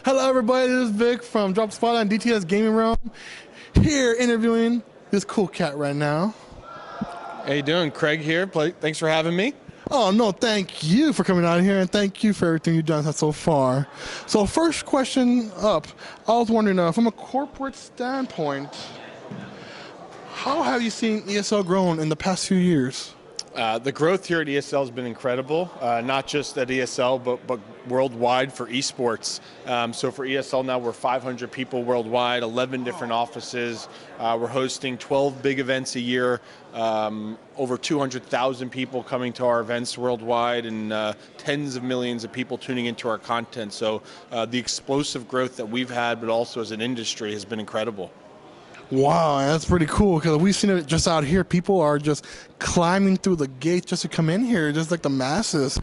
Hello, everybody. This is Vic from Drop Spotlight and DTS Gaming Realm. Here interviewing this cool cat right now. How you doing? Craig here. Thanks for having me. Oh, no, thank you for coming out here, and thank you for everything you've done so far. So first question up, I was wondering, from a corporate standpoint, how have you seen ESL grown in the past few years? The growth here at ESL has been incredible, not just at ESL, but worldwide for esports. So for ESL now, we're 500 people worldwide, 11 different offices. We're hosting 12 big events a year, over 200,000 people coming to our events worldwide, and tens of millions of people tuning into our content. So the explosive growth that we've had, but also as an industry, has been incredible. Wow, that's pretty cool because we've seen it just out here. People are just climbing through the gates just to come in here, just like the masses.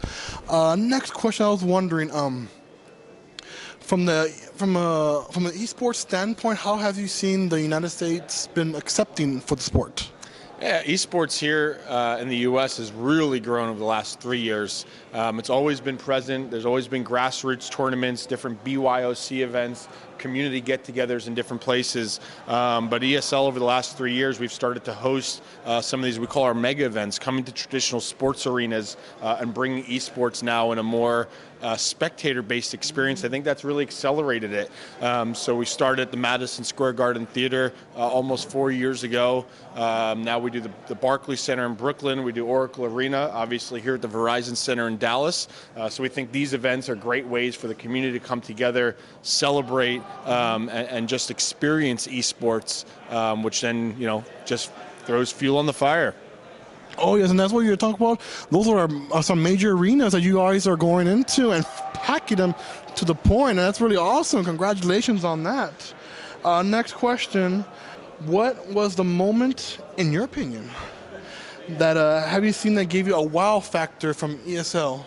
Next question, I was wondering, from the esports standpoint, how have you seen the United States been accepting for the sport? Yeah, esports here in the U.S. has really grown over the last 3 years. It's always been present. There's always been grassroots tournaments, different BYOC events, community get-togethers in different places. But ESL over the last 3 years, we've started to host some of these we call our mega events, coming to traditional sports arenas and bringing esports now in a more spectator-based experience. I think that's really accelerated it. So we started at the Madison Square Garden Theater almost 4 years ago. Now we do the Barclays Center in Brooklyn. We do Oracle Arena, obviously here at the Verizon Center in Dallas. So we think these events are great ways for the community to come together, celebrate, and just experience esports, which then, just throws fuel on the fire. Oh, yes, and that's what you're talking about. Those are some major arenas that you guys are going into and packing them to the point. And that's really awesome. Congratulations on that. Next question. What was the moment, in your opinion, that have you seen that gave you a wow factor from ESL?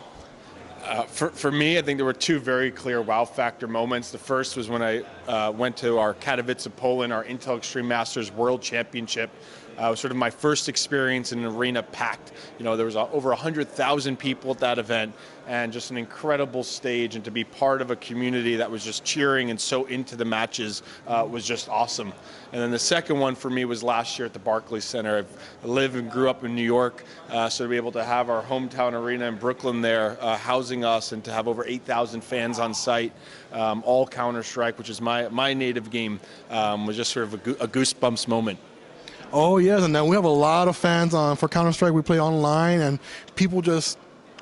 For me, I think there were two very clear wow factor moments. The first was when I went to our Katowice, Poland, our Intel Extreme Masters World Championship. It was sort of my first experience in an arena packed. There was over 100,000 people at that event, and just an incredible stage, and to be part of a community that was just cheering and so into the matches was just awesome. And then the second one for me was last year at the Barclays Center. I live and grew up in New York, so to be able to have our hometown arena in Brooklyn there housing us, and to have over 8,000 fans on site, all Counter-Strike, which is my native game, was just sort of a goosebumps moment. Oh, yes, and now we have a lot of fans for Counter-Strike. We play online, and people just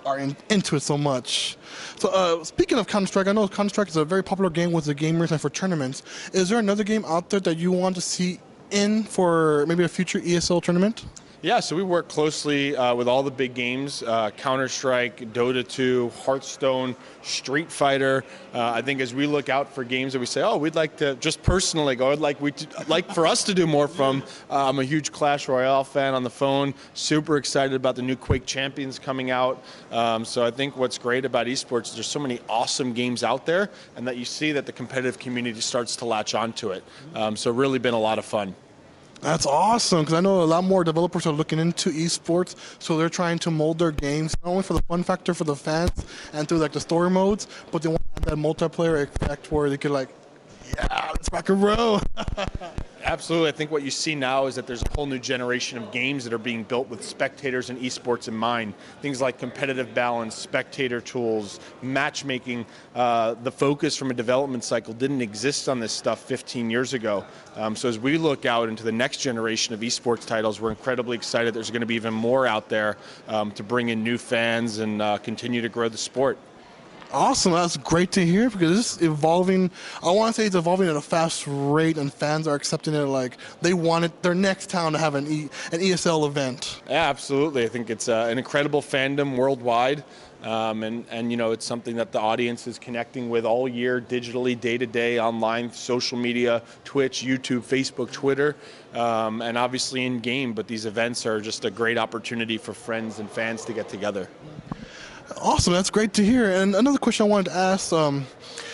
are into it so much. So speaking of Counter-Strike, I know Counter-Strike is a very popular game with the gamers and for tournaments. Is there another game out there that you want to see in for maybe a future ESL tournament? Yeah, so we work closely with all the big games, Counter-Strike, Dota 2, Hearthstone, Street Fighter. I think as we look out for games that we say, we'd like to, just personally go, I'd like for us to do more from. I'm a huge Clash Royale fan on the phone, super excited about the new Quake Champions coming out. So I think what's great about esports is there's so many awesome games out there, and that you see that the competitive community starts to latch onto it. So really been a lot of fun. That's awesome, because I know a lot more developers are looking into esports, so they're trying to mold their games, not only for the fun factor for the fans and through like the story modes, but they want to have that multiplayer effect where they could let's rock and roll. Absolutely. I think what you see now is that there's a whole new generation of games that are being built with spectators and esports in mind. Things like competitive balance, spectator tools, matchmaking. The focus from a development cycle didn't exist on this stuff 15 years ago. So as we look out into the next generation of esports titles, we're incredibly excited there's going to be even more out there to bring in new fans and continue to grow the sport. Awesome, that's great to hear, because it's evolving. I want to say it's evolving at a fast rate, and fans are accepting it like they want it, their next town to have an ESL event. Yeah, absolutely. I think it's an incredible fandom worldwide, and it's something that the audience is connecting with all year, digitally, day to day, online, social media, Twitch, YouTube, Facebook, Twitter, and obviously in game. But these events are just a great opportunity for friends and fans to get together. Awesome, that's great to hear. And another question I wanted to ask,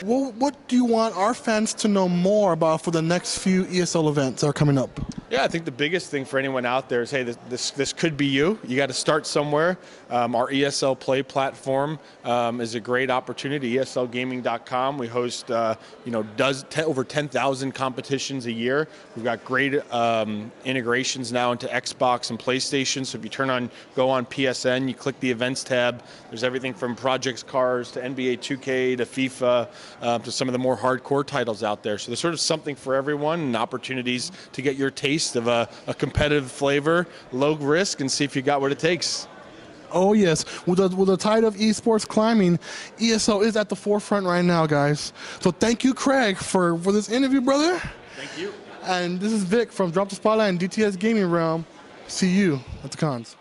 Well, what do you want our fans to know more about for the next few ESL events that are coming up? Yeah, I think the biggest thing for anyone out there is, hey, this could be you. You got to start somewhere. Our ESL Play platform is a great opportunity. ESLgaming.com. We host, over 10,000 competitions a year. We've got great integrations now into Xbox and PlayStation. So if you go on PSN, you click the events tab. There's everything from Projects Cars to NBA 2K to FIFA to some of the more hardcore titles out there. So there's sort of something for everyone and opportunities to get your taste of a competitive flavor, low risk, and see if you got what it takes. Oh yes, with the tide of esports climbing, ESL is at the forefront right now, guys. So thank you, Craig, for this interview, brother. Thank you. And this is Vic from Drop the Spotlight and DTS Gaming Realm. See you at the cons.